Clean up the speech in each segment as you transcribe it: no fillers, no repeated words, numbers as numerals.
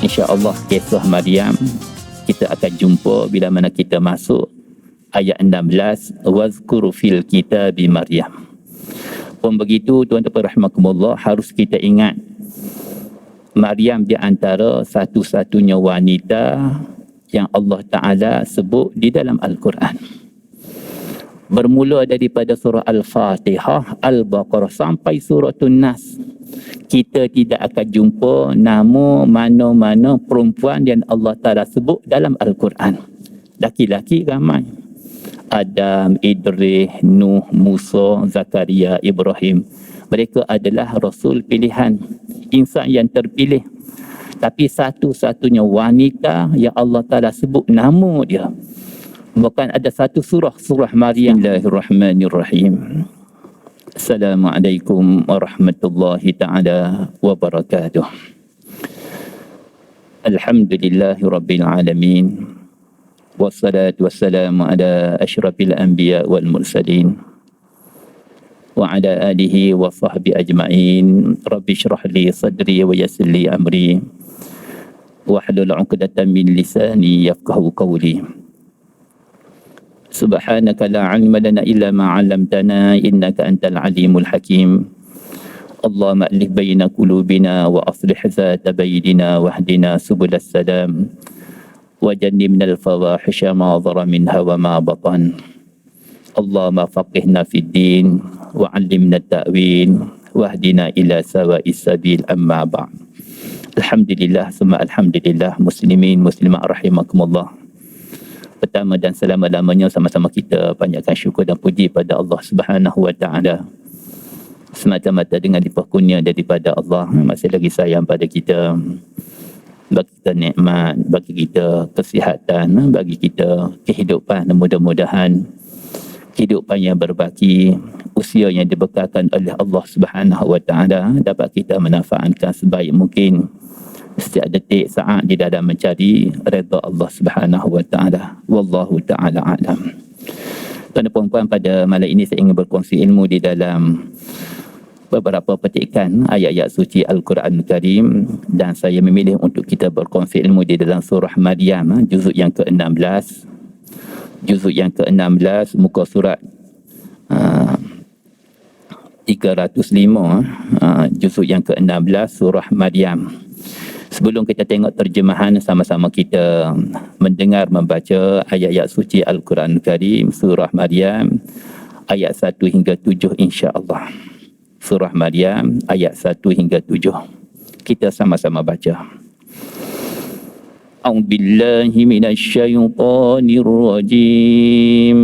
InsyaAllah kisah Maryam kita akan jumpa bila mana kita masuk ayat 16, wazkur fil kitabi Maryam. Pun begitu tuan-tuan rahimakumullah, harus kita ingat Maryam di antara satu-satunya wanita yang Allah Ta'ala sebut di dalam Al-Quran. Bermula daripada surah Al-Fatihah, Al-Baqarah sampai surah An-Nas, kita tidak akan jumpa nama mana-mana perempuan yang Allah Ta'ala sebut dalam Al-Quran. Laki-laki ramai. Adam, Idris, Nuh, Musa, Zakaria, Ibrahim. Mereka adalah Rasul pilihan, insan yang terpilih. Tapi satu-satunya wanita yang Allah Ta'ala sebut nama dia. Bukan ada satu surah Maryam. Bismillahirrahmanirrahim. Assalamualaikum warahmatullahi ta'ala wabarakatuh. Alhamdulillahi rabbil alamin. Wassalatu wassalamu ala asyrafil anbiya wal mursalin. Wa ala alihi wa sahbihi ajma'in. Rabbi syrah li sadri wa yassir li amri. Wahlul 'uqdatam min lisani yafqahu qawli. Subhanaka la 'ilma lana illa ma 'allamtana innaka antal alimul hakim. Allahumma alif baina qulubina wa aslih zata bainina wahdina subulas salam. Wajannibna al-fawahisha ma dhara minha wa ma batan. Allahumma faqihna fid din wa 'allimna at-ta'wil wahdina ila sawa'is sabil amma ba'd. Alhamdulillah summa alhamdulillah, muslimin muslimat rahimakumullah. Pertama dan selama-lamanya sama-sama kita panjatkan syukur dan puji pada Allah Subhanahu wa taala. Semata-mata dengan limpah kurnia daripada Allah, masih lagi sayang pada kita, bagi kita nikmat, bagi kita kesihatan, bagi kita kehidupan. Mudah-mudahan kehidupan yang berbaki, usia yang dibekalkan oleh Allah Subhanahu wa taala dapat kita manfaatkan sebaik mungkin setiap detik saat di dalam mencari redha Allah Subhanahu wa taala. Wallahu taala alam. Tuan-tuan dan puan-puan, pada malam ini saya ingin berkongsi ilmu di dalam beberapa petikan ayat-ayat suci Al-Quran Karim, dan saya memilih untuk kita berkongsi ilmu di dalam surah Maryam, juzuk yang ke-16. Juzuk yang ke-16, muka surat 305, juzuk yang ke-16 surah Maryam. Sebelum kita tengok terjemahan, sama-sama kita mendengar membaca ayat-ayat suci Al-Quran Karim, surah Maryam ayat 1 hingga 7 insya-Allah. Surah Maryam ayat 1 hingga 7. Kita sama-sama baca. A'udzubillahi minasyaitonir rajim.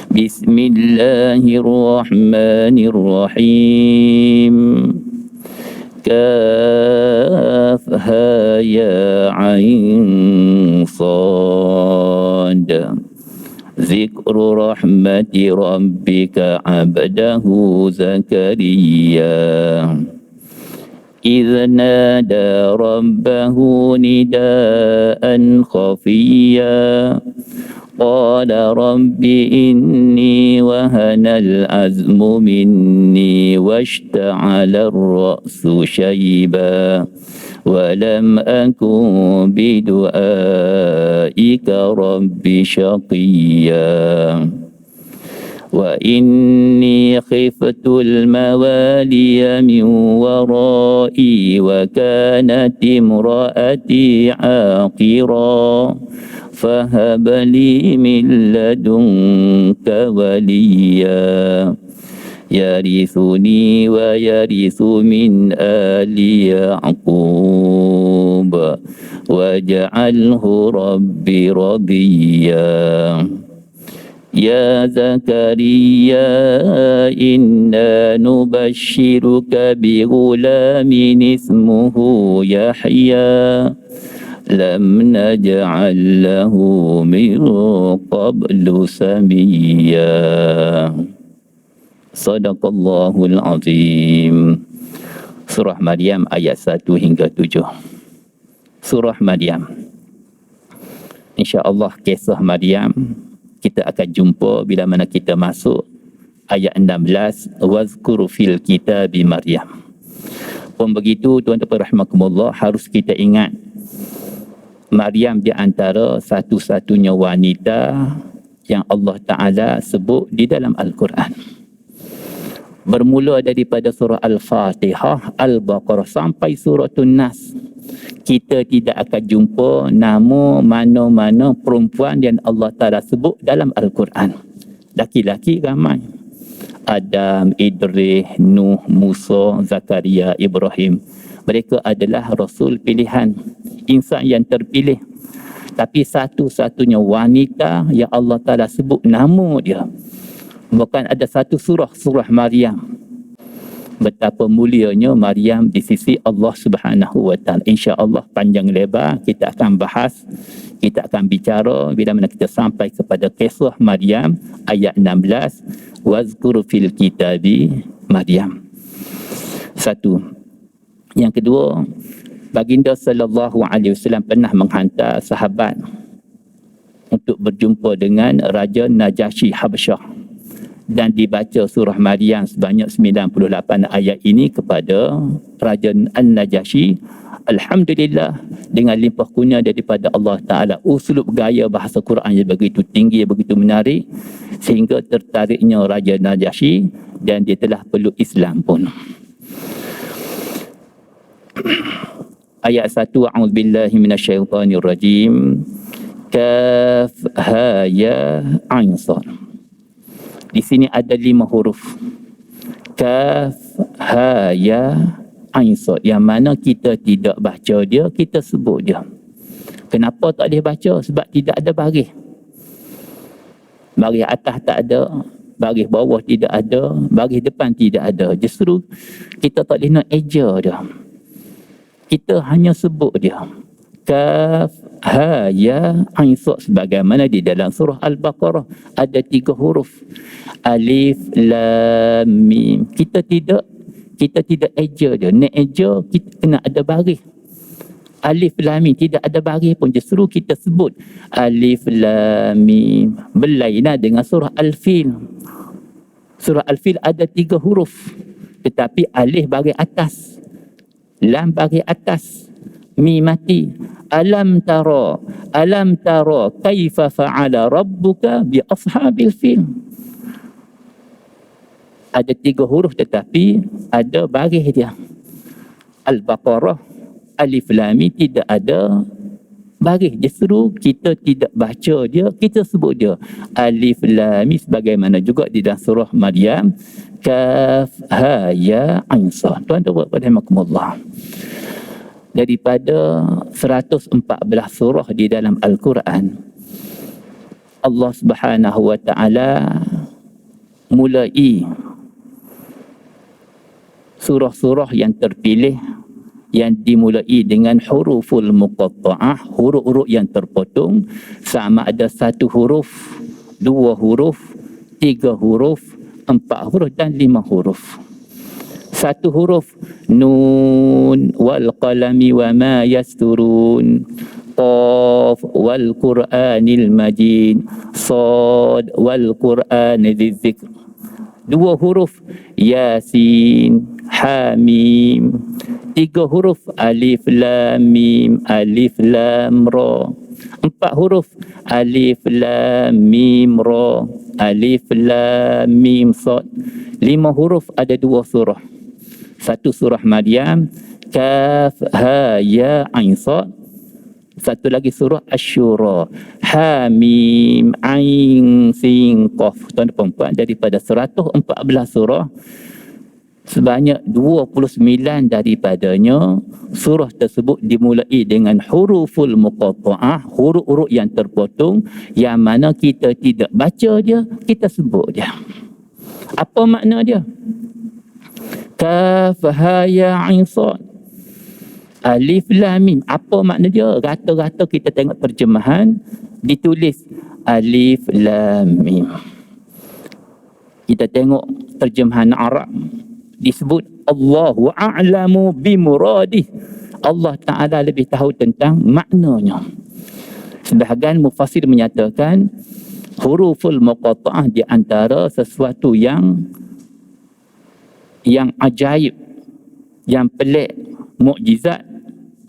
Bismillahirrahmanirrahim. Kafha ya ain sad. Zikru rahmati rabbika abdahu Zakaria. إذ نادى ربه نداء خفيا قال رب إني وهن العزم مني واشتعل الرأس شيبا ولم أكن بدعائك رب شقيا وإني خفت الموالي من ورائي وكانت امرأتي عاقرا فهب لي من لدنك وليا يرثني ويرث من آل يعقوب واجعله ربي رضيا يا زكريا إنا نبشرك بغلام اسمه يحيى لم نجعل له من قبل سميا صدق الله العظيم. Surah Maryam ayat 1 hingga 7. Surah Maryam. InsyaAllah kisah Maryam kita akan jumpa bila mana kita masuk ayat 16, wazkur fil kitabi Maryam. Pun begitu, tuan-tuan rahimakumullah, harus kita ingat Maryam di antara satu-satunya wanita yang Allah Ta'ala sebut di dalam Al-Quran. Bermula daripada surah Al-Fatihah, Al-Baqarah sampai surah An-Nas, kita tidak akan jumpa nama mana-mana perempuan yang Allah Ta'ala sebut dalam Al-Quran. Laki-laki ramai. Adam, Idris, Nuh, Musa, Zakaria, Ibrahim. Mereka adalah Rasul pilihan, insan yang terpilih. Tapi satu-satunya wanita yang Allah Ta'ala sebut nama dia, bukan ada satu surah Maryam. Betapa mulianya Maryam di sisi Allah Subhanahu wa Ta'ala. InsyaAllah panjang lebar kita akan bahas, kita akan bicara bila mana kita sampai kepada kisah Maryam ayat 16, wazkur fil kitabi Maryam. Satu. Yang kedua, baginda sallallahu alaihi wasallam pernah menghantar sahabat untuk berjumpa dengan Raja Najasyi Habasyah, dan dibaca surah Maryam sebanyak 98 ayat ini kepada Raja An-Najasyi. Alhamdulillah, dengan limpah kurnia daripada Allah Ta'ala, uslub gaya bahasa Quran yang begitu tinggi, begitu menarik, sehingga tertariknya Raja Najasyi dan dia telah peluk Islam pun. Ayat 1, a'udzubillahi minasyaitonirrajim. Kaf ha ya ain sad. Di sini ada 5 huruf. Kaf ha ya ain sad, yang mana kita tidak baca dia, kita sebut dia. Kenapa tak boleh baca? Sebab tidak ada baris. Baris atas tak ada, baris bawah tidak ada, baris depan tidak ada. Justru kita tak boleh nak eja dia. Kita hanya sebut dia. Kaf ha ya ain sad, sebagaimana di dalam surah Al-Baqarah ada 3 huruf. Alif lam mim. Kita tidak eja dia. Nak eja kita kena ada baris. Alif lam mim tidak ada baris pun, justru kita sebut alif lam mim. Berlainan dengan surah Al-Fil. Surah Al-Fil ada 3 huruf, tetapi alif baris atas, lam baris atas, mim mati. Alam tara kaifa fa'ala rabbuka bi ashabil fil. Ada 3 huruf tetapi ada baris dia. Al-Baqarah alif lam mim tidak ada baris, justru kita tidak baca dia, kita sebut dia alif lam mim, sebagaimana juga di dalam surah Maryam kaf ha ya ain sad. Tuan-tuan rahimakumullah, daripada 114 surah di dalam Al-Quran, Allah Subhanahu wa Ta'ala mulai surah-surah yang terpilih yang dimulai dengan huruful muqatta'ah, huruf-huruf yang terpotong, sama ada 1 huruf, 2 huruf, 3 huruf, 4 huruf dan 5 huruf. 1 huruf, nun wal qalami wa ma yasturun, qaf wal qur'anil majid, sad wal qur'anil dzikr. 2 huruf, yasin, hamim. 3 huruf, alif lam mim, alif lam ra. 4 huruf, alif lam mim ra, alif lam mim sad. 5 huruf, ada 2 surah. 1 surah Maryam kaf ha ya ain sad. 1 lagi surah Asy-Syura ha mim ain sin qaf. Tuan-tuan puan, daripada 114 surah, sebanyak 29 daripadanya surah tersebut dimulai dengan huruful muqatta'ah, huruf-huruf yang terpotong, yang mana kita tidak baca dia, kita sebut dia. Apa makna dia? Kaf ha ya ain sad, alif lam mim. Apa makna dia? Rata-rata kita tengok terjemahan ditulis alif lam mim. Kita tengok terjemahan Arab disebut Allahu a'lamu bimuradih. Allah Ta'ala lebih tahu tentang maknanya. Sebahagian mufassir menyatakan huruful muqatta'ah di antara sesuatu yang ajaib, yang pelik, mukjizat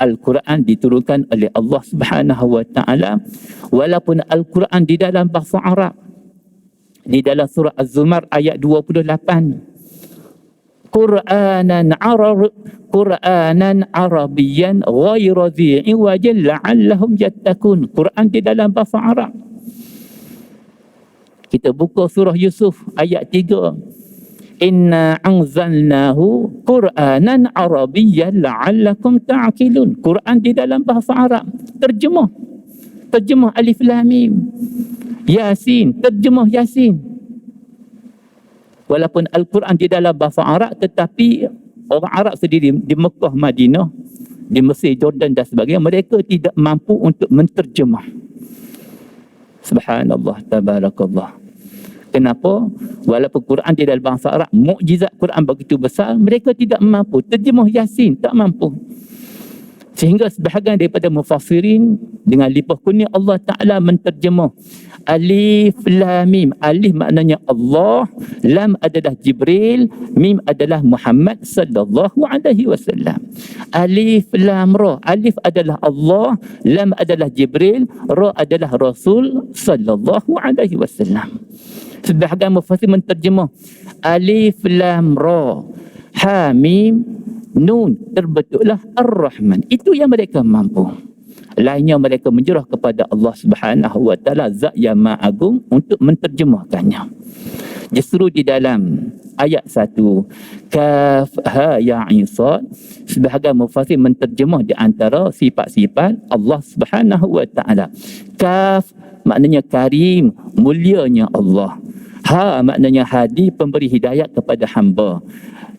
Al-Quran diturunkan oleh Allah Subhanahu wa taala, walaupun Al-Quran di dalam bahasa Arab. Di dalam surah Az-Zumar ayat 28. Qur'anan Arabiyyan ghayra dhi iwajin la'allahum yattaqun. Quran di dalam bahasa Arab. Kita buka surah Yusuf ayat 3. Inna anzalnahu Qur'anan Arabiyyan la'allakum ta'qilun. Quran di dalam bahasa Arab. Terjemah Alif Lam Mim. Yasin, terjemah Yasin. Walaupun Al-Quran di dalam bahasa Arab, tetapi orang Arab sendiri di Mekah, Madinah, di Mesir, Jordan dan sebagainya, mereka tidak mampu untuk menterjemah. Subhanallah, tabarakallah. Kenapa? Walaupun Quran di dalam bahasa Arab, mukjizat Quran begitu besar, mereka tidak mampu. Terjemah Yasin, tak mampu. Sehingga sebahagian daripada mufassirin dengan limpah kurnia Allah Ta'ala menterjemah Alif Lam Mim. Alif maknanya Allah, Lam adalah Jibril, Mim adalah Muhammad sallallahu alaihi wasallam. Alif Lam Ra. Alif adalah Allah, Lam adalah Jibril, Ra adalah Rasul sallallahu alaihi wasallam. Sebahagian mufassir menterjemah Alif Lam Ra, Ha Mim Nun, terbetullah Ar-Rahman. Itu yang mereka mampu. Lainnya mereka menjerah kepada Allah Subhanahu wa taala, zat yang maha agung, untuk menterjemahkannya. Justru di dalam ayat 1 Kaf Ha Ya Ain Sad, sebahagian mufassir menterjemah di antara sifat-sifat Allah Subhanahu wa taala. Kaf maknanya karim, mulianya Allah. Ha maknanya hadi, pemberi hidayat kepada hamba.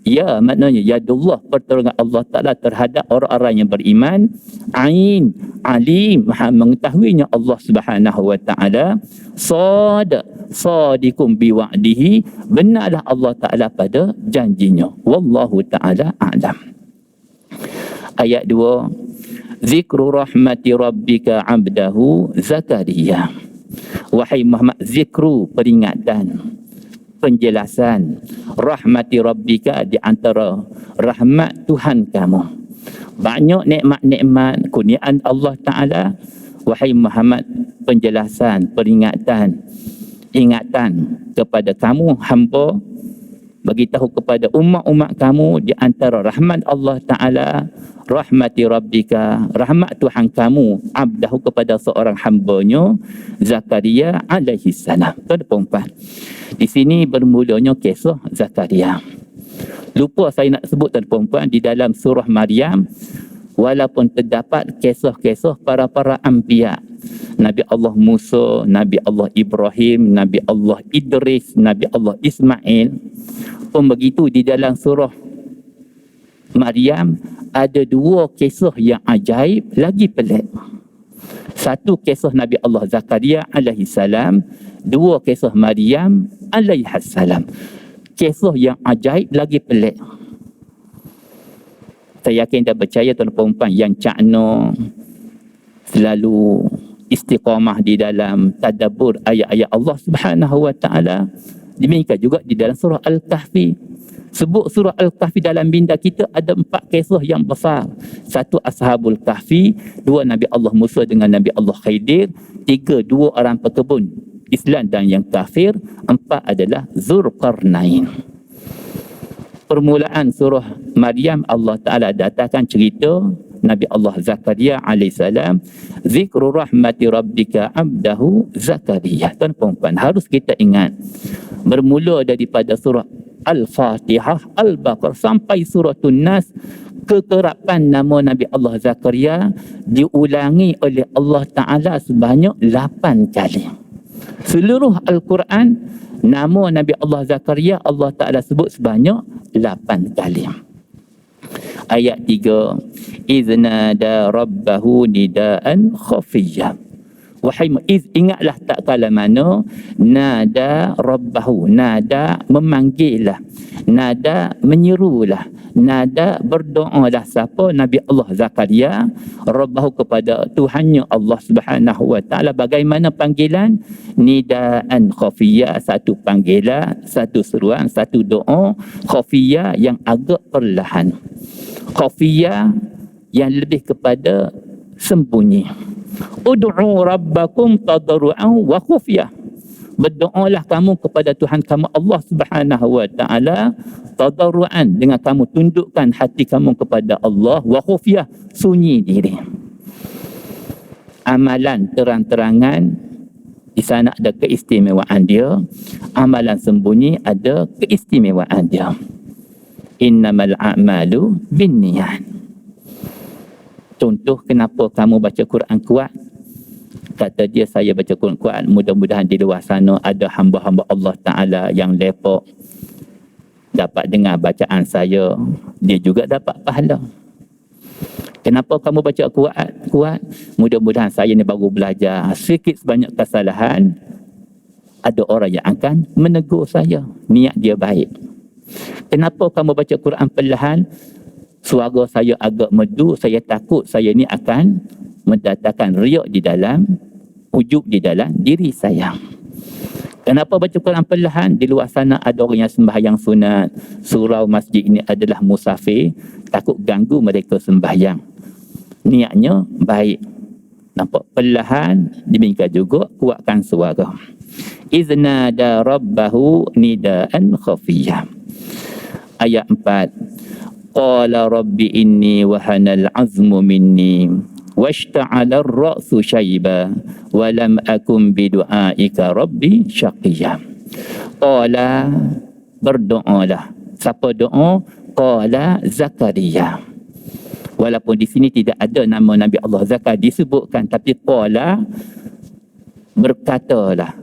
Ya maknanya yadullah, pertolongan Allah Ta'ala terhadap orang-orang yang beriman. Ain, alim, maha mengetahuinya Allah Subhanahu wa ta'ala. Sad, sadikum biwa'dihi, benarlah Allah Ta'ala pada janjinya. Wallahu ta'ala a'lam. Ayat 2. Zikru rahmati rabbika abdahu Zakaria. Wahai Muhammad, zikru, peringatan, penjelasan rahmati rabbika, di antara rahmat Tuhan kamu. Banyak nikmat-nikmat kurniaan Allah Ta'ala. Wahai Muhammad, penjelasan, peringatan, ingatan kepada kamu hamba, bagi tahu kepada umat-umat kamu, di antara rahmat Allah Ta'ala, rahmati rabbika, rahmat Tuhan kamu, abdahu, kepada seorang hambanya, Zakaria alaihi salam. Tuan-tuan, di sini bermulanya kisah Zakaria. Lupa saya nak sebut tuan-tuan, di dalam surah Maryam, walaupun terdapat kisah-kisah para anbiya, Nabi Allah Musa, Nabi Allah Ibrahim, Nabi Allah Idris, Nabi Allah Ismail, pun begitu di dalam surah Maryam ada dua kisah yang ajaib lagi pelik. Satu kisah Nabi Allah Zakaria alaihi salam, dua kisah Maryam alaihi salam. Kisah yang ajaib lagi pelik. Saya yakin dan percaya tuan-tuan yang cakna selalu istiqamah di dalam tadabbur ayat-ayat Allah Subhanahu wa taala. Demikian juga di dalam surah Al-Kahfi. Sebut surah Al-Kahfi dalam minda kita ada 4 kisah yang besar. 1 Ashabul Kahfi, 2 Nabi Allah Musa dengan Nabi Allah Khidir, 3 2 orang pekebun Islam dan yang kafir, 4 adalah Zulkarnain. Permulaan surah Maryam, Allah Ta'ala datangkan cerita Nabi Allah Zakaria alaihissalam. Zikru rahmati rabbika abdahu Zakaria. Tuan-tuan, harus kita ingat, bermula daripada surah Al-Fatihah, Al-Baqarah sampai suratul Nas, kekerapan nama Nabi Allah Zakaria diulangi oleh Allah Ta'ala sebanyak 8 kali. Seluruh Al-Quran, nama Nabi Allah Zakaria Allah Ta'ala sebut sebanyak 8 kali. Ayat 3, iznada rabbahu nidaan khafiyya. Wahai Mu'iz, ingatlah tak kala mana nada rabbahu, nada memanggillah, nada menyerulah, nada berdoalah siapa? Nabi Allah Zakaria rabbahu, kepada Tuhannya Allah Subhanahu wa taala. Bagaimana panggilan? Nidaan khafiyya, satu panggilan, satu seruan, satu doa khafiyya yang agak perlahan. Khafiyah yang lebih kepada sembunyi. Ud'u rabbakum tadarru'an wa khufyah. Berdoalah kamu kepada Tuhan kamu Allah Subhanahu wa taala tadarru'an, dengan kamu tundukkan hati kamu kepada Allah, wa khufyah, sunyi diri. Amalan terang-terangan di sana ada keistimewaan dia, amalan sembunyi ada keistimewaan dia. Innamal a'malu binniyat. Contoh kenapa kamu baca Quran kuat? Kata dia, saya baca Quran kuat, mudah-mudahan di luar sana ada hamba-hamba Allah Ta'ala yang lepok dapat dengar bacaan saya, dia juga dapat pahala. Kenapa kamu baca kuat? Mudah-mudahan saya ni baru belajar, sikit sebanyak kesalahan, ada orang yang akan menegur saya, niat dia baik. Kenapa kamu baca Quran perlahan? Suara saya agak merdu, saya takut saya ni akan mendatangkan riak di dalam, ujub di dalam diri saya. Kenapa baca Quran perlahan? Di luar sana ada orang yang sembahyang sunat, surau masjid ini adalah musafir, takut ganggu mereka sembahyang. Niatnya baik. Nampak? Perlahan, demikian juga kuatkan suara. Iznada rabbahu nidaan khafiyah. Ayat 4. Qala rabbi inni wahanal azmu minni washta'ala ar-ra'su shayba wa lam akum bidu'aika rabbi syaqiyya. Qala, berdoalah. Siapa doa? Qala Zakaria. Walaupun di sini tidak ada nama Nabi Allah Zakaria disebutkan, tapi qala, berkatalah,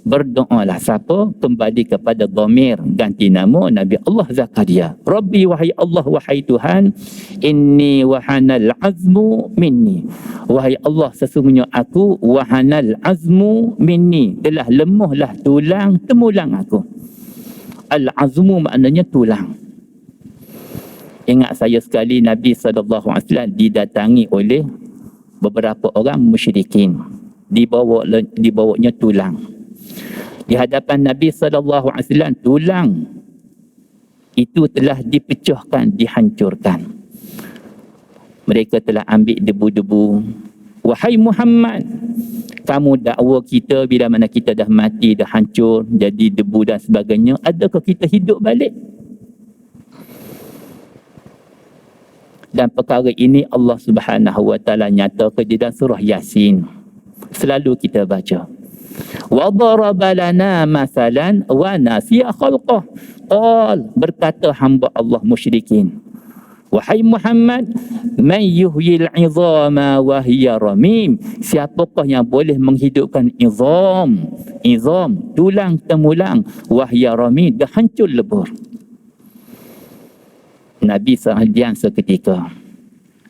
berdoalah. Siapa? Kembali kepada dhamir ganti nama Nabi Allah Zakaria. Rabbi, wahai Allah, wahai Tuhan, inni wahanal azmu minni. Wahai Allah, sesungguhnya aku, wahanal azmu minni, telah lemahlah tulang temulang aku. Al-azmu maknanya tulang. Ingat saya sekali Nabi SAW didatangi oleh beberapa orang musyrikin. Dibawanya tulang. Di hadapan Nabi SAW, tulang itu telah dipecahkan, dihancurkan. Mereka telah ambil debu-debu. Wahai Muhammad, kamu dakwa kita bila mana kita dah mati, dah hancur, jadi debu dan sebagainya, adakah kita hidup balik? Dan perkara ini Allah Subhanahu wa taala nyatakan di dalam surah Yasin. Selalu kita baca. Wa daraba lana masalan wa nasiya khalqah. Qal, berkata hamba Allah musyrikin, wahai Muhammad, man yuhyil 'idhama wa hiya ramim. Siapakah yang boleh menghidupkan izam, tulang temulang, wa hiya ramim, dah hancur lebur. Nabi SAW seketika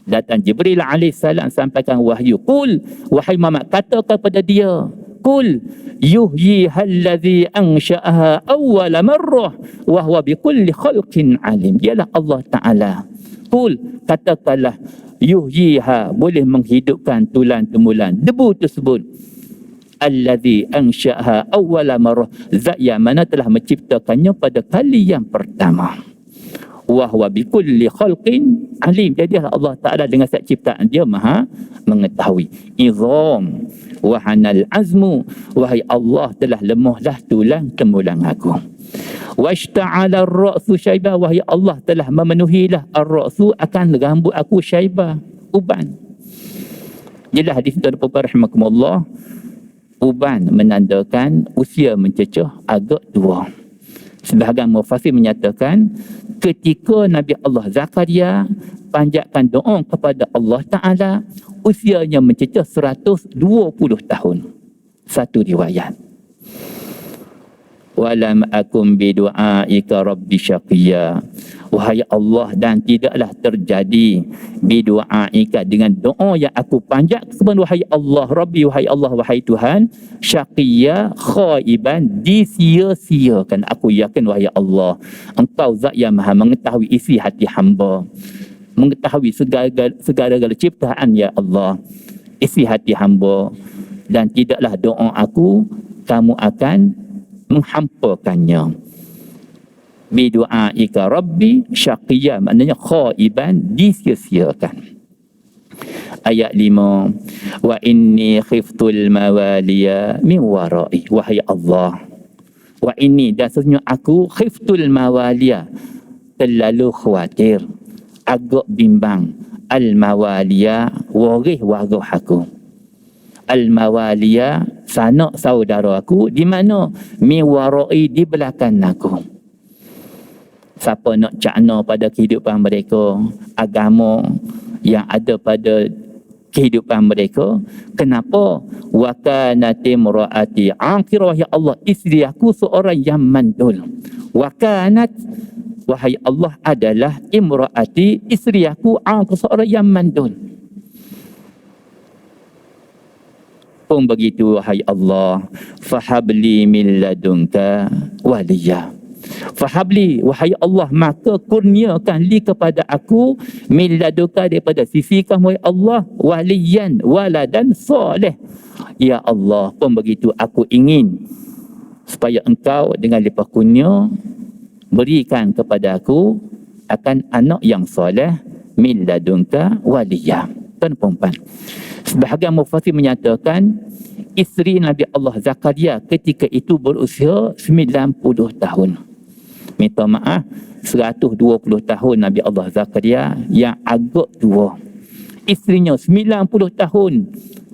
datang Jibril alaihissalam sampaikan wahyu. Qul, wahai Muhammad, katakan kepada dia, Qul yuhyiha alladhi ansha'aha awwala marrah wa huwa bikulli khalqin alim. Dialah Allah Ta'ala. Qul, katakanlah, yuhyiha, boleh menghidupkan tulang temulan debu tersebut. Alladhi ansha'aha awwala marrah, zat yang mana telah menciptakannya pada kali yang pertama. Wa huwa bikulli khalqin alim. Jadilah Allah Ta'ala dengan setiap ciptaan dia maha mengetahui. Izam wahanal azmu, wahai Allah, telah lemahlah tulang temulang aku. Washta'ala ar-ra'su syaiba, wahai Allah, telah memenuhilah ar-ra'su, akan rambut aku syaiba, uban. Jelas hadis tuan-tuan rahimakumullah, uban menandakan usia mencecah agak tua. Sebahagian mufassir menyatakan ketika Nabi Allah Zakaria panjatkan doa kepada Allah Ta'ala, usianya mencecah 120 tahun. Satu riwayat. Walam akum bidu'aika rabbi syaqiyya. Wahai Allah, dan tidaklah terjadi bidu'aika, dengan doa yang aku panjat kepada wahai Allah, Rabbi, wahai Allah, wahai Tuhan, syaqiyya, khaiban, disia-siakan. Aku yakin wahai Allah, Engkau zat yang maha mengetahui isi hati hamba, mengetahui segala-gala ciptaan ya Allah, isi hati hamba, dan tidaklah doa aku kamu akan menghampakannya. bidu'aika rabbi syaqiyya, maknanya khaiban, disia-siakan. Ayat 5, wa inni khiftul mawaliya min warai, wahai Allah, wa inni, dan sesungguhnya aku, khiftul mawaliya, terlalu khawatir, agak bimbang, al mawaliya, waris aku, al mawaliya, sanak saudara aku, di mana? Min warai, di belakang aku. Siapa nak cakna pada kehidupan mereka, agama yang ada pada kehidupan mereka. Kenapa? Wa kanat imraati aqirah, ya Allah, isteri aku seorang yang mandul. Wa kanat, wahai Allah, adalah imraati, isteri aku, seorang yang mandul. Pun begitu, wahai Allah, fahabli min ladunka waliya. Fahabli, wahai Allah, maka kurniakan li kepada aku, min ladunka, daripada sisi kamu, wahai Allah, waliyan, waladan soleh. Ya Allah, pun begitu, aku ingin supaya engkau dengan limpah kurnia berikan kepada aku akan anak yang soleh, min ladunka waliya. Tuan-tuan, sebahagian mufassir menyatakan isteri Nabi Allah Zakaria ketika itu berusia 90 tahun. Minta maaf, 120 tahun Nabi Allah Zakaria yang agak tua. Isterinya 90 tahun,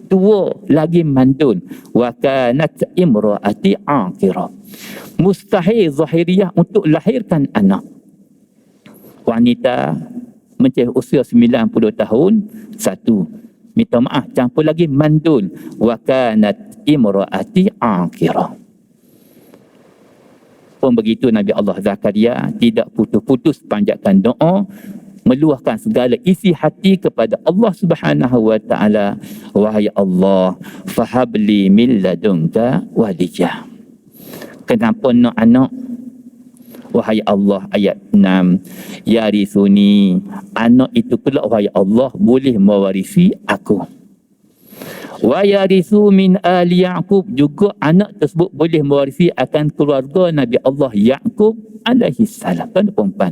tua lagi mandul. Wa kanat imraati aqira. Mustahil zahiriyah untuk lahirkan anak. Wanita mencapai usia 90 tahun, satu. Minta maaf, campur lagi mandul. Wa kanat imraati aqira. Pun begitu, Nabi Allah Zakaria tidak putus-putus panjatkan doa, meluahkan segala isi hati kepada Allah Subhanahu wa taala. Wahai Allah, fahabli min ladunka waliyah. Kenapa nak anak? Wahai Allah, ayat 6, yarisuni, anak itu kelak, wahai Allah, boleh mewarisi aku. Wa yarisu min ali Ya'qub, juga anak tersebut boleh mewarisi akan keluarga Nabi Allah Ya'qub alaihi salam. Tuan-tuan,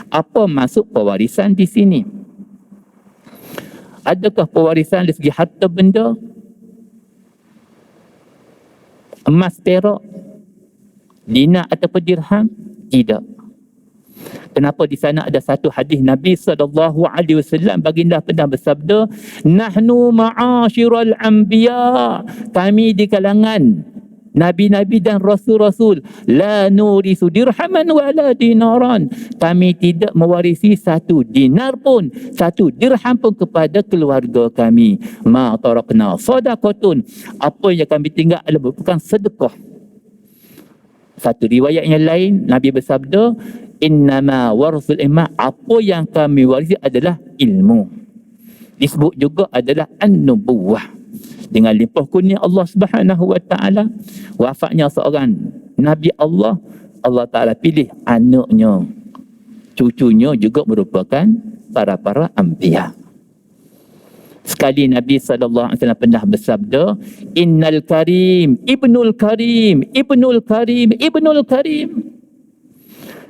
apa maksud pewarisan di sini? Adakah pewarisan dari segi harta benda? Emas, perak, dinar ataupun dirham? Tidak. Kenapa? Di sana ada satu hadis Nabi SAW, baginda pernah bersabda, nahnu ma'asyiral anbiya, kami di kalangan nabi-nabi dan rasul-rasul, la nurisu dirhaman wala dinaran, kami tidak mewarisi satu dinar pun, satu dirham pun kepada keluarga kami. Ma tarakna sadaqatun, apa yang kami tinggal adalah merupakan sedekah. Satu riwayat yang lain, Nabi bersabda, innama warasul ilma, apa yang kami warisi adalah ilmu. Disebut juga adalah an-nubuwah. Dengan limpah kurnia Allah Subhanahu wa taala, wafatnya seorang Nabi Allah, Allah Taala pilih anaknya, cucunya juga merupakan para anbiya. Sekali Nabi SAW pernah bersabda, innal karim, ibnul karim, ibnul karim, ibnul karim.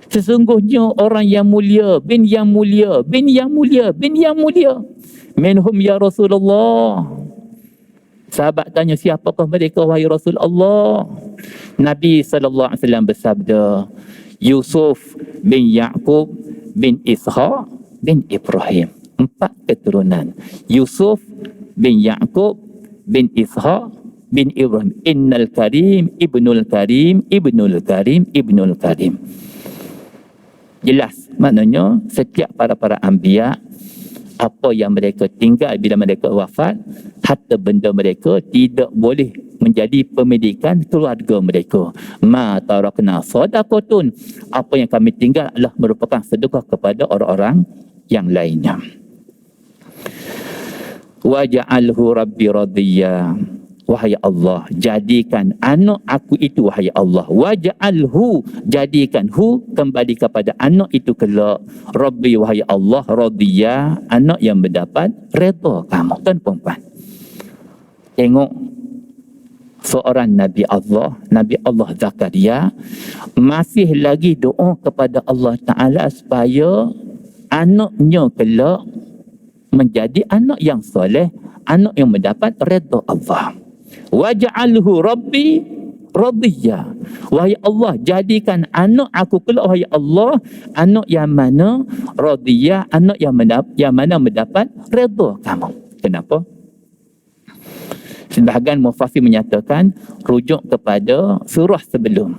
Sesungguhnya orang yang mulia, bin yang mulia, bin yang mulia, bin yang mulia. Minhum ya Rasulullah. Sahabat tanya, siapakah mereka wahai Rasulullah? Nabi SAW bersabda, Yusuf bin Ya'qub bin Ishaq bin Ibrahim. 4 keturunan. Yusuf bin Ya'qub bin Ishaq bin Ibrahim. Innal karim, ibnul karim, ibnul karim, ibnul karim. Jelas, maknanya setiap para anbiya, apa yang mereka tinggal bila mereka wafat, harta benda mereka tidak boleh menjadi pemedikan keluarga mereka. Ma tarakna sadaqatun, apa yang kami tinggal adalah merupakan sedekah kepada orang-orang yang lainnya. Waja'alhu rabbi radiyya, wahai Allah, jadikan anak aku itu, wahai Allah, waja'alhu, jadikan hu, kembali kepada anak itu kelak, rabbi, wahai Allah, radiyya, anak yang mendapat redha kamu. Tuan-tuan, tengok seorang Nabi Allah Zakaria masih lagi doa kepada Allah Ta'ala supaya anaknya kelak menjadi anak yang soleh, anak yang mendapat redha Allah. Waj'alhu rabbi radiyya. Wahai Allah, jadikan anak aku kelak, wahai Allah, anak yang mana radiyya, anak yang mana mendapat redha kamu. Kenapa? Sebahagian mufassir menyatakan rujuk kepada surah sebelum.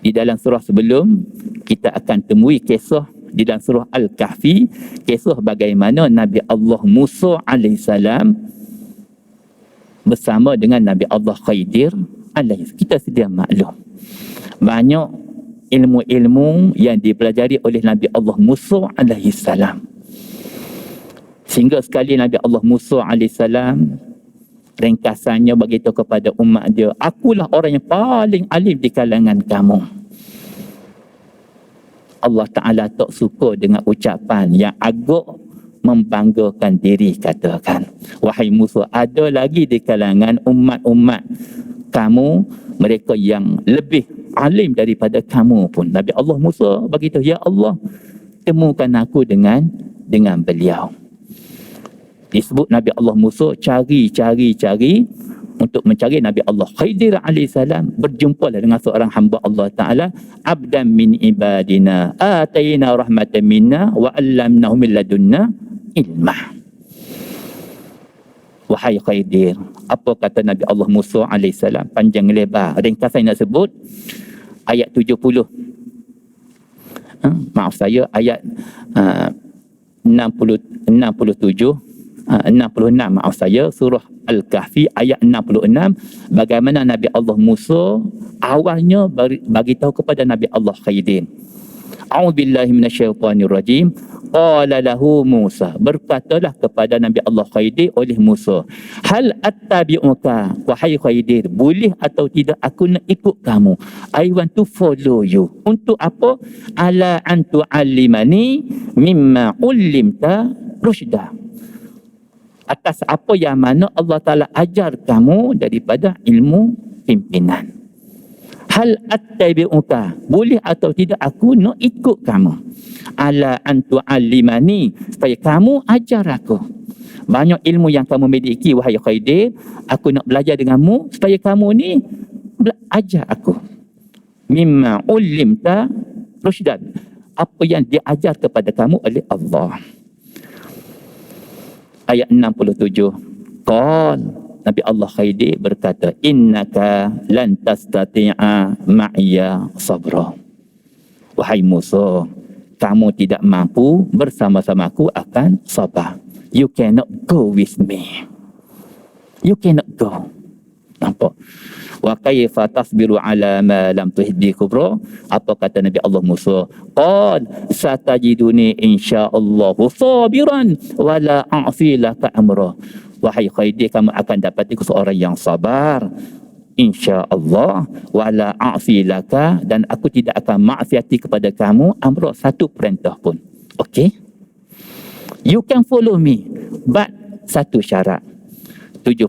Di dalam surah sebelum kita akan temui kisah di dalam surah Al-Kahfi, kisah bagaimana Nabi Allah Musa alaihissalam bersama dengan Nabi Allah Khidir alaihissalam. Kita sedia maklum, banyak ilmu-ilmu yang dipelajari oleh Nabi Allah Musa alaihissalam. Sehingga sekali Nabi Allah Musa alaihissalam ringkasannya beritahu kepada umat dia, akulah orang yang paling alim di kalangan kamu. Allah Ta'ala tak suka dengan ucapan yang agak membanggakan diri, katakan, wahai Musa, ada lagi di kalangan umat-umat kamu mereka yang lebih alim daripada kamu pun. Nabi Allah Musa beritahu, ya Allah, temukan aku dengan beliau. Disebut Nabi Allah Musa cari untuk mencari Nabi Allah Khidir alaihissalam. Berjumpalah dengan seorang hamba Allah Ta'ala, abdan min ibadina atayna rahmatan minna wa allamnahu min ladunna ilma. Wahai Khidir, apa kata Nabi Allah Musa alaihissalam? Panjang lebar, ringkasan nak sebut ayat 70. Maaf saya, ayat 67 66, maaf saya, surah Al-Kahfi ayat 66, bagaimana Nabi Allah Musa awalnya bagi tahu kepada Nabi Allah Khidir. A'udzubillahi minasyaitonirrajim. Qala lahu Musa, berkatalah kepada Nabi Allah Khidir oleh Musa, hal attabi'uka, wahai Khidir, boleh atau tidak aku nak ikut kamu? I want to follow you. Untuk apa? Ala an tu'allimani mimma ullimta rusyda. Atas apa yang mana Allah Ta'ala ajar kamu daripada ilmu pimpinan. Hal attabi'uka, boleh atau tidak aku nak ikut kamu? Ala an tu'allimani, supaya kamu ajar aku. Banyak ilmu yang kamu miliki, wahai Khidir, aku nak belajar denganmu supaya kamu ni ajar aku. Mimma ullimta rusydan, apa yang diajar kepada kamu oleh Allah. Ayat 67. Qal, Nabi Allah Khidir berkata, innaka lan tastati'a ma'iya sabra. Wahai Musa, kamu tidak mampu bersama-sama aku akan sabar. You cannot go with me. You cannot go. Nampak? Wa kaifa tasbiru ala ma lam tuhid bi kubra. Apa kata Nabi Allah Musa? Qal satajiduni insyaallahu sabiran wala a'si laka amra. Wahai Khidir, kamu akan dapati seorang yang sabar, insya-Allah, wala a'si laka, dan aku tidak akan maksiati kepada kamu amra, satu perintah pun. Okay? You can follow me, but satu syarat. 70.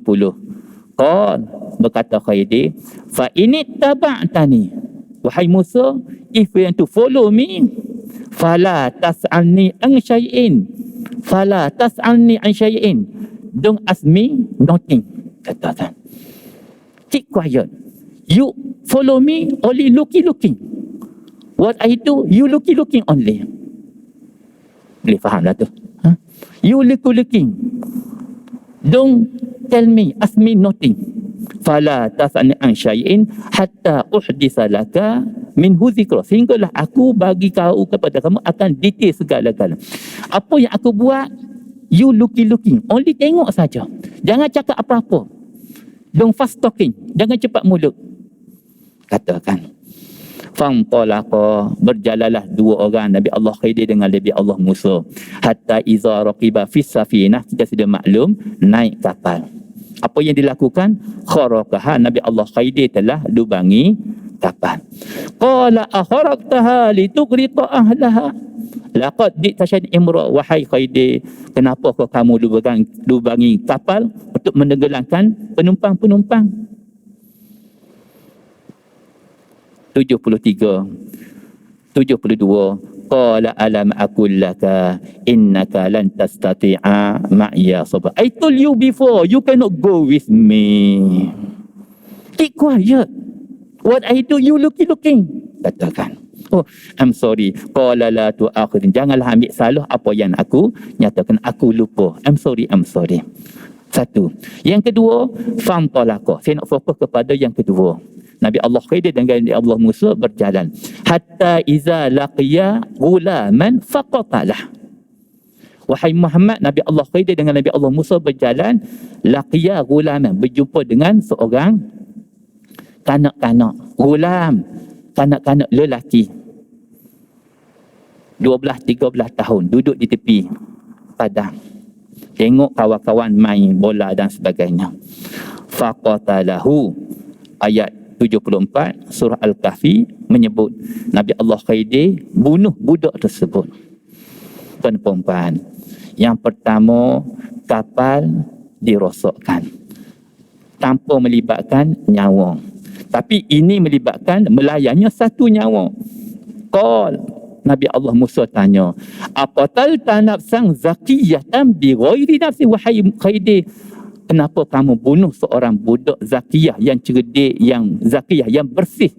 Qal, berkata Khidir, fa ini taba'tani, wahai Musa, if you want to follow me, fala tas'alni an syai'in, fala tas'alni an syai'in, don't ask me nothing, katakan. Keep quiet. You follow me, only looking. What I do, you looking only. Boleh faham lah tu. You looking. Don't tell me, ask me nothing. Fala tas'alni an syai'in hatta uhdisa laka minhu zikra. Sehinggalah aku bagi kau kepada kamu akan detail segala-galanya. Apa yang aku buat, you looking. Only tengok saja. Jangan cakap apa-apa. Don't fast talking. Jangan cepat mulut. Katakan. Fantalaqa, berjalanlah dua orang, Nabi Allah Khidir dengan Nabi Allah Musa. Hatta iza raqiba fis safinah, kita sudah maklum, naik kapal. Apa yang dilakukan? Kharaqaha, Nabi Allah Khidir telah lubangi kapal. Qala akharaqtaha litughriqa ahlaha. Laqad ji'ta syai'an imra, wahai Khaidir, kenapa kamu lubangi kapal untuk menenggelamkan penumpang-penumpang? 72. Qala alam aqul laka innaka lan tastati'a ma'iya sabra. I told you before, you cannot go with me. Keep quiet. What I do, you looking. Katakan, oh, I'm sorry. Qala la tu'akhidni. Janganlah ambil salah apa yang aku nyatakan. Aku lupa. I'm sorry. Satu. Yang kedua, famtalaqah. Saya nak fokus kepada yang kedua. Nabi Allah Khidir dengan Nabi Allah Musa berjalan. Hatta iza laqiya gulaman faqatalah. Wahai Muhammad, Nabi Allah Khidir dengan Nabi Allah Musa berjalan. Laqiya gulaman. Berjumpa dengan seorang kanak-kanak. Gulam. Kanak-kanak lelaki. 12-13 tahun. Duduk di tepi padang. Tengok kawan-kawan main bola dan sebagainya. Faqatalahu. Ayat 74 surah Al-Kahfi menyebut Nabi Allah Khidir bunuh budak tersebut. Tuan-tuan, yang pertama, kapal dirosakkan tanpa melibatkan nyawa. Tapi ini melibatkan melayanya satu nyawa. Qal, Nabi Allah Musa tanya, aqatalta nafsan zakiyatan bighairi nafsin, wahai Khidir, kenapa kamu bunuh seorang budak zakiyah yang cerdik, yang zakiyah, yang bersih?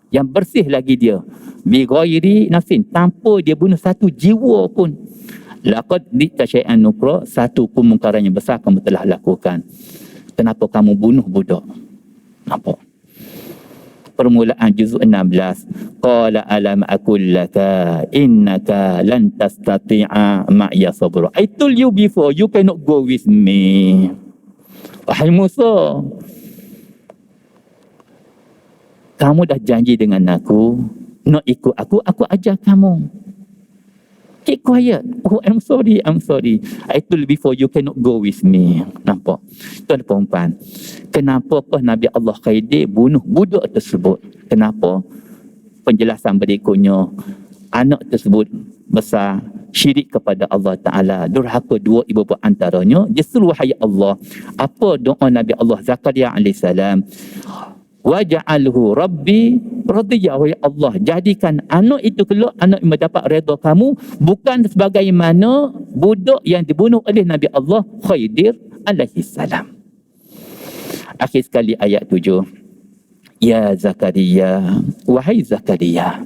Yang bersih lagi dia. Bighairi nafsin, tanpa dia bunuh satu jiwa pun. Laqad ji'ta syai'an nukra, satu kemungkaran yang besar kamu telah lakukan. Kenapa kamu bunuh budak? Nampak? Permulaan juzuk 16. Qala alam aqul laka innaka lan tastati'a ma'iya sabra. I told you before, you cannot go with me. Wahai Musa, kamu dah janji dengan aku nak ikut aku ajar kamu. Keep quiet. Oh, I'm sorry. I told you before, you cannot go with me. Nampak? Tuan-tuan, kenapa Nabi Allah Khidir bunuh budak tersebut? Kenapa? Penjelasan berikutnya, anak tersebut besar syirik kepada Allah Ta'ala, durhaka dua ibu bapa antaranya. Justru wahai Allah, apa doa Nabi Allah Zakaria AS? Waja'alhu Rabbi radiyya, wahai Allah, jadikan anak itu kelak anak yang mendapat redha kamu, bukan sebagaimana budak yang dibunuh oleh Nabi Allah Khidir AS. Akhir sekali ayat 7. Ya Zakaria, wahai Zakaria,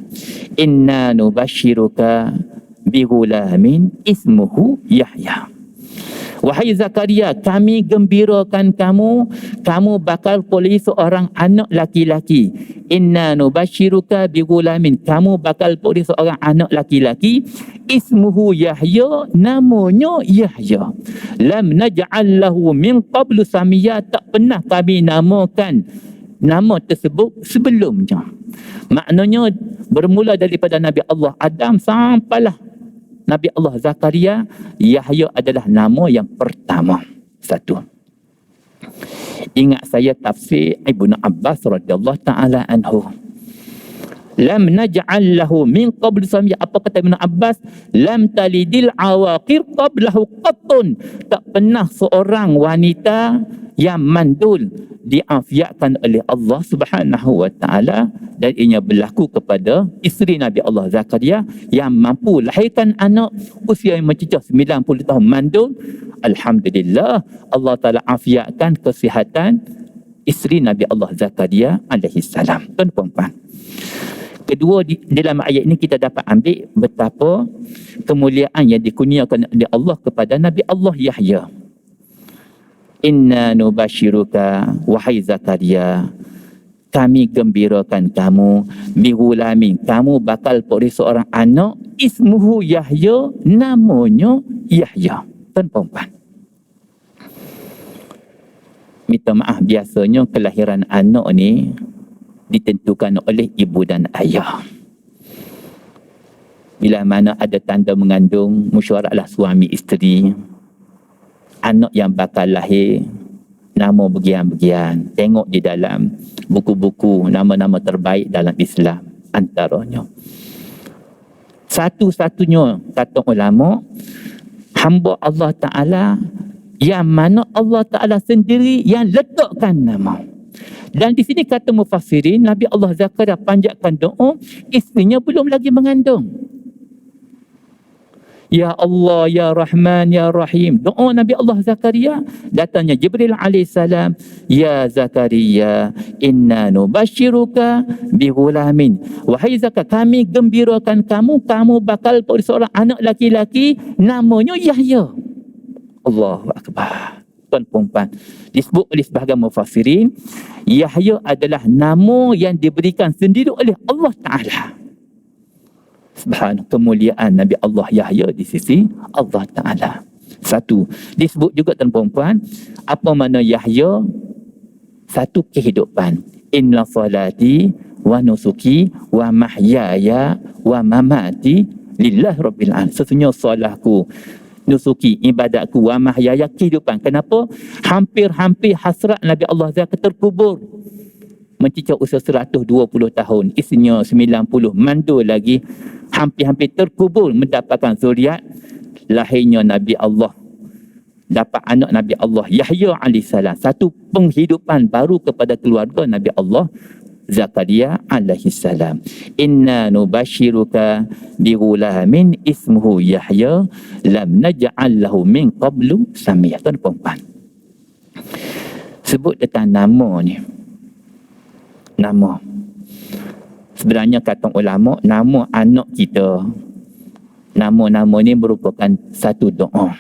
inna nubashiruka bighulamin ismuhu Yahya. Wahai Zakaria, kami gembirakan kamu bakal boleh seorang anak laki-laki. Inna nubashiruka bighulamin, kamu bakal boleh seorang anak laki-laki. Ismuhu Yahya, namanya Yahya. Lam naj'al lahu min qablu samiyya, tak pernah kami namakan nama tersebut sebelumnya. Maknanya bermula daripada Nabi Allah Adam sampailah Nabi Allah Zakaria, Yahya adalah nama yang pertama. Satu. Ingat saya tafsir Ibnu Abbas radhiyallahu ta'ala anhu. Lam naj'al lahu min qabl samiyya. Apa kata Ibnu Abbas? Lam talidil awaqir qablahu qattun. Tak pernah seorang wanita yang mandul diafiatkan oleh Allah Subhanahu wa ta'ala, dan ianya berlaku kepada isteri Nabi Allah Zakaria yang mampu lahirkan anak usia yang mencecah 90 tahun mandul. Alhamdulillah, Allah Ta'ala afiatkan kesihatan isteri Nabi Allah Zakaria alaihi salam. Tuan-tuan, kedua, dalam ayat ini kita dapat ambil betapa kemuliaan yang dikurniakan oleh Allah kepada Nabi Allah Yahya. Inna nubashiruka, wahai Zakaria, kami gembirakan kamu, bighulamin, kamu bakal boleh seorang anak, ismuhu Yahya, namanya Yahya. Tuan-tuan, minta maaf, biasanya kelahiran anak ni ditentukan oleh ibu dan ayah. Bila mana ada tanda mengandung, mesyuaratlah suami isteri. Anak yang bakal lahir nama bergian-bergian. Tengok di dalam buku-buku nama-nama terbaik dalam Islam antaranya. Satu-satunya kata ulama, hamba Allah Ta'ala yang mana Allah Ta'ala sendiri yang letakkan nama. Dan di sini kata mufassirin, Nabi Allah Zakaria panjatkan doa, isterinya belum lagi mengandung. Ya Allah, Ya Rahman, Ya Rahim. Doa Nabi Allah Zakaria. Datangnya Jibril alaihissalam. Ya Zakaria, inna nubashiruka bighulamin. Wahai Zakaria, kami gembirakan kamu. Kamu bakal beri seorang anak laki-laki. Namanya Yahya. Allahu Akbar. Tuan-tuan, disebut oleh sebahagian mufassirin, Yahya adalah nama yang diberikan sendiri oleh Allah Ta'ala. Subhanallah, kemuliaan Nabi Allah Yahya di sisi Allah Ta'ala. Satu, disebut juga tuan-puan, apa makna Yahya? Satu, kehidupan. Inna salati wa nusuki wa mahyaya wa mamati lillahi rabbil alamin. Sesungguhnya salahku, nusuki, ibadatku, wa mahyaya, kehidupan. Kenapa? Hampir-hampir hasrat Nabi Allah Zakaria terkubur. Mencicak usia 120 tahun, isinya 90, mandul lagi, hampir-hampir terkubur mendapatkan zuriat. Lahirnya Nabi Allah, dapat anak Nabi Allah Yahya alaihissalam. Satu penghidupan baru kepada keluarga Nabi Allah Zakaria alaihissalam. Inna nubashiruka bighulamin ismuhu Yahya lam naj'al lahu min qablu samia. Tuan-tuan, sebut tentang nama ni. Nama, sebenarnya kata ulama, nama anak kita, nama-nama ni merupakan satu doa.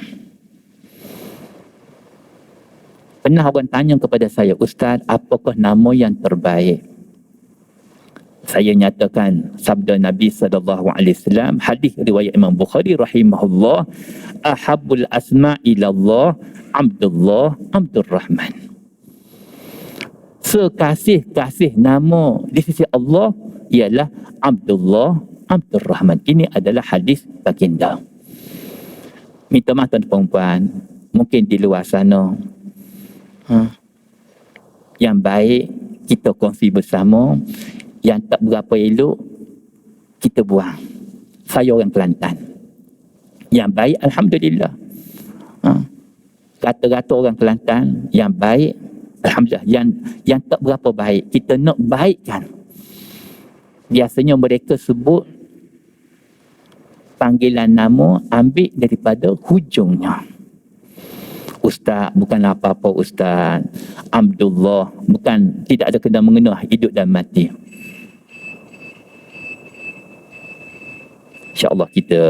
Pernah orang tanya kepada saya, Ustaz, apakah nama yang terbaik? Saya nyatakan sabda Nabi SAW, hadis riwayat Imam Bukhari rahimahullah, ahabbul asma ilallah Abdullah Abdul Rahman. Sekasih-kasih nama di sisi Allah ialah Abdullah Abdul Rahman. Ini adalah hadis baginda. Minta maaf tuan-puan, mungkin di luar sana yang baik kita kongsi bersama, yang tak berapa elok kita buang. Saya orang Kelantan, yang baik alhamdulillah. Kata-kata orang Kelantan yang baik alhamdulillah, yang tak berapa baik kita nak baikkan. Biasanya mereka sebut panggilan nama ambil daripada hujungnya. Ustaz bukan apa-apa Ustaz. Abdullah bukan, tidak ada kena mengena hidup dan mati. InsyaAllah kita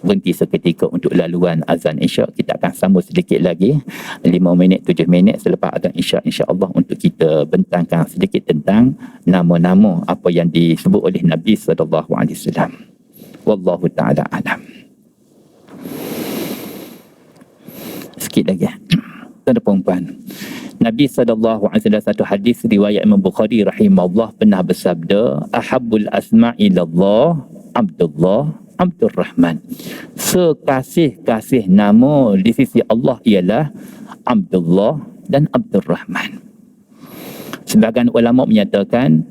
berhenti seketika untuk laluan azan Isyak. Kita akan sambung sedikit lagi 5 minit 7 minit selepas azan Isyak, insya-Allah, untuk kita bentangkan sedikit tentang nama-nama apa yang disebut oleh Nabi SAW. Wallahu ta'ala alam. Sikit lagi tuan-puan, Nabi SAW, satu hadis riwayat Imam Bukhari rahimahullah, pernah bersabda, ahabbul asma ilallah Abdullah Abdul Rahman. Sekasih-kasih nama di sisi Allah ialah Abdullah dan Abdul Rahman. Sebagian ulama menyatakan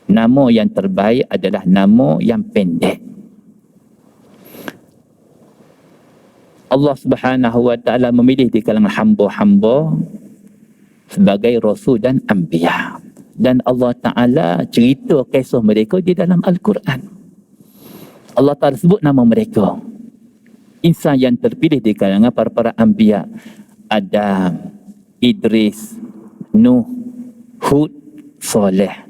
nama yang terbaik adalah nama yang pendek. Allah Subhanahu wa ta'ala memilih di kalangan hamba-hamba sebagai rasul dan anbiya. Dan Allah Ta'ala cerita kisah mereka di dalam Al-Quran. Allah Ta'ala sebut nama mereka. Insan yang terpilih di kalangan para anbiya. Adam, Idris, Nuh, Hud, Saleh,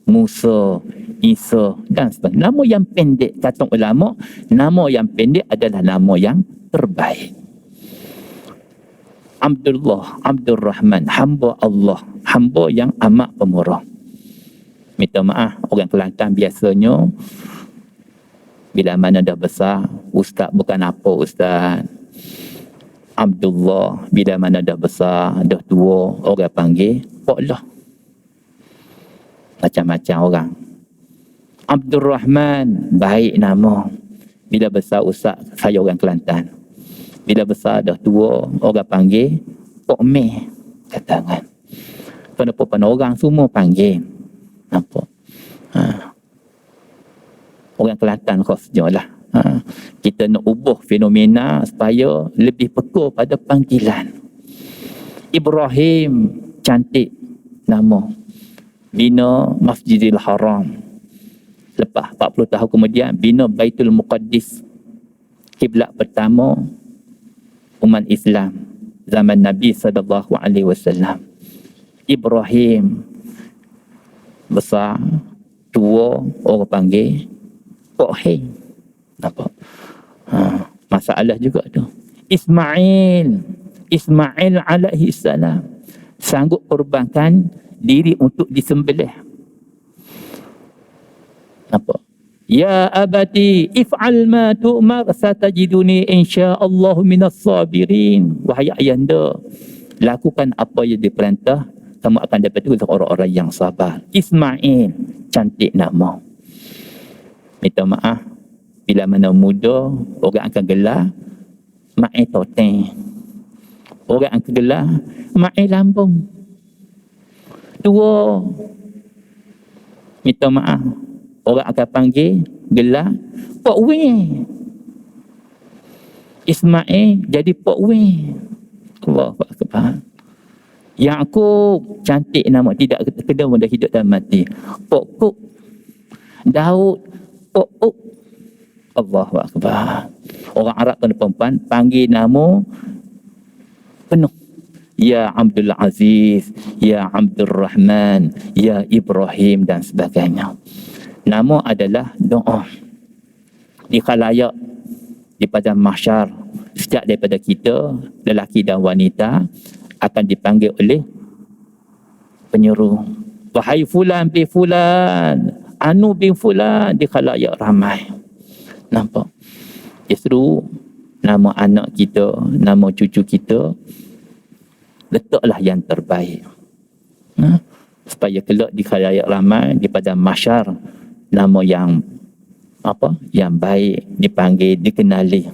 Musa, Isa dan sebagainya. Nama yang pendek, kata ulama, nama yang pendek adalah nama yang terbaik. Abdullah, Abdul Rahman, hamba Allah, hamba yang amat pemurah. Minta maaf, orang Kelantan biasanya bila mana dah besar, Ustaz bukan apa Ustaz. Abdullah bila mana dah besar, dah tua, orang panggil Pak Lah. Macam-macam orang. Abdul Rahman, baik nama. Bila besar Ustaz, saya orang Kelantan. Bila besar dah tua, orang panggil Pok Meh, kata kan. Pada orang semua panggil. Nampak? Orang Kelantan khasnya lah. Kita nak ubah fenomena supaya lebih peka pada panggilan. Ibrahim, cantik nama. Bina Masjidil Haram. Lepas 40 tahun kemudian, bina Baitul Muqaddis. Kiblat pertama umat Islam zaman Nabi SAW. Ibrahim besar, tua, orang panggil Pok Hei. Nampak? Masalah juga tu. Ismail alaihi salam sanggup korbankan diri untuk disembelih. Nampak? Ya abati if'al ma tu'mar satajiduni insyaallah minas sabirin. Wahai ayahanda, lakukan apa yang diperintah, kamu akan dapat orang-orang yang sabar. Ismail, cantik nama. Minta maaf, bila mana muda, orang akan gelar Mai Toteng. Orang akan gelar Mai Lambung. Tua, minta maaf, orang akan panggil gelar Pok Weh. Ismail jadi Pok Weh. Allahu Akbar. Yaqub, cantik nama, tidak kena dah hidup dan mati. Pok Kuk. Daud, Pok Uk. Allahu Akbar. Orang Arab dan perempuan panggil nama penuh. Ya Abdul Aziz, Ya Abdul Rahman, Ya Ibrahim dan sebagainya. Nama adalah doa. Di khalayak, di padang mahsyar, setiap daripada kita, lelaki dan wanita, akan dipanggil oleh penyeru. Wahai fulan bin fulan, anu bin fulan, di khalayak ramai. Nampak? Justru nama anak kita, nama cucu kita, letaklah yang terbaik. Supaya kelak di khalayak ramai, di padang mahsyar, nama yang yang baik dipanggil, dikenali.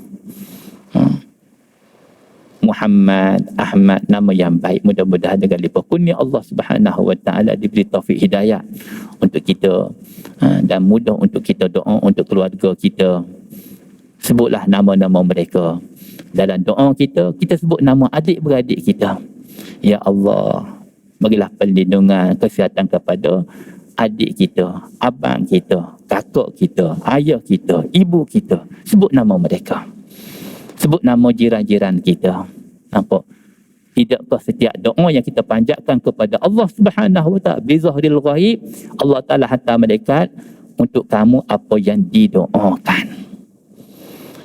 Muhammad, Ahmad, nama yang baik. Mudah-mudahan dengan lipat kurnia Allah Subhanahu Wa Taala diberi taufik hidayah untuk kita, dan mudah untuk kita doa untuk keluarga kita. Sebutlah nama-nama mereka. Dalam doa kita, kita sebut nama adik-beradik kita. Ya Allah, berilah perlindungan, kesihatan kepada adik kita, abang kita, kakak kita, ayah kita, ibu kita. Sebut nama mereka. Sebut nama jiran-jiran kita. Nampak? Tidakkah setiap doa yang kita panjatkan kepada Allah Subhanahu Wa Taala bizahril ghaib, Allah Taala hantar malaikat untuk kamu apa yang didoakan.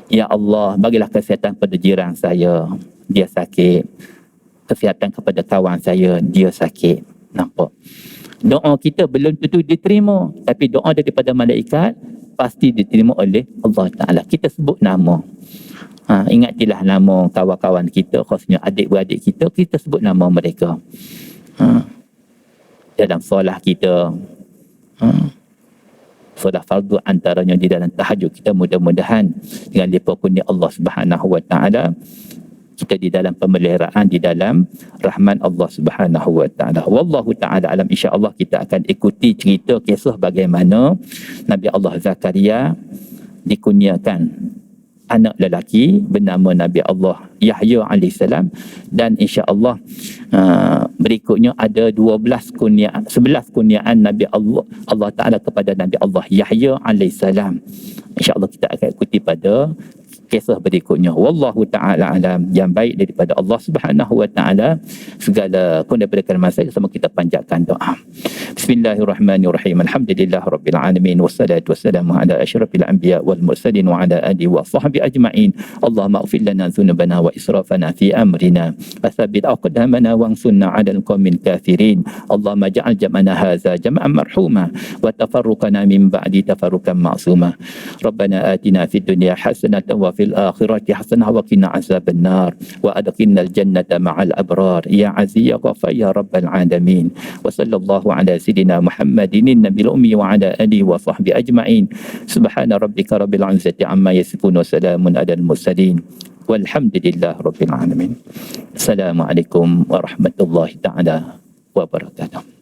Ya Allah, bagilah kesihatan pada jiran saya, dia sakit. Kesihatan kepada kawan saya, dia sakit. Nampak? Doa kita belum tentu diterima, tapi doa daripada malaikat pasti diterima oleh Allah Ta'ala. Kita sebut nama. Ingatilah nama kawan-kawan kita, khususnya adik-beradik kita, kita sebut nama mereka. Dalam solat kita, solat fardu antaranya di dalam tahajud kita, mudah-mudahan dengan lipat kurnia Allah Subhanahu Wa Taala kita di dalam pemeliharaan, di dalam rahman Allah Subhanahu Wa Taala. Wallahu taala alam. Insya-Allah kita akan ikuti cerita kisah bagaimana Nabi Allah Zakaria dikurniakan anak lelaki bernama Nabi Allah Yahya alaihissalam, dan insya-Allah berikutnya ada 11 kurniaan Nabi Allah Taala kepada Nabi Allah Yahya alaihissalam. Insya-Allah kita akan ikuti pada kisah berikutnya. Wallahu ta'ala alam. Yang baik daripada Allah Subhanahu Wa Ta'ala, segala pun daripada kalimat saya, sama kita panjatkan doa. Bismillahirrahmanirrahim. Alhamdulillah Rabbil Alamin. Wassalatu wassalamu ala asyrafil anbiya wal mursalin wa ala alihi wa sahbihi ajma'in. Allahumma ighfir lana dhunubana wa israfana fi amrina wa thabbit aqdamana wansurna 'alal qaumil kafirin. Allahumma ja'al jam'ana hadza jam'an marhuma wa tafarruqana min ba'di tafarruqan ma'suma. Rabbana atina fid dunya hasanatan wa fil akhirati hasanah wa qina azabannar wa adkhilnal jannata ma'al abrar ya aziz ya ghafar ya rabbal alamin. Wa sallallahu ala sayidina Muhammadin nabiyil ummi wa ala alihi wa sahbihi ajma'in. Subhana rabbika rabbil izzati amma yasifun wa salamun alal mursalin Walhamdulillah Rabbil Alamin. Assalamualaikum warahmatullahi taala wabarakatuh.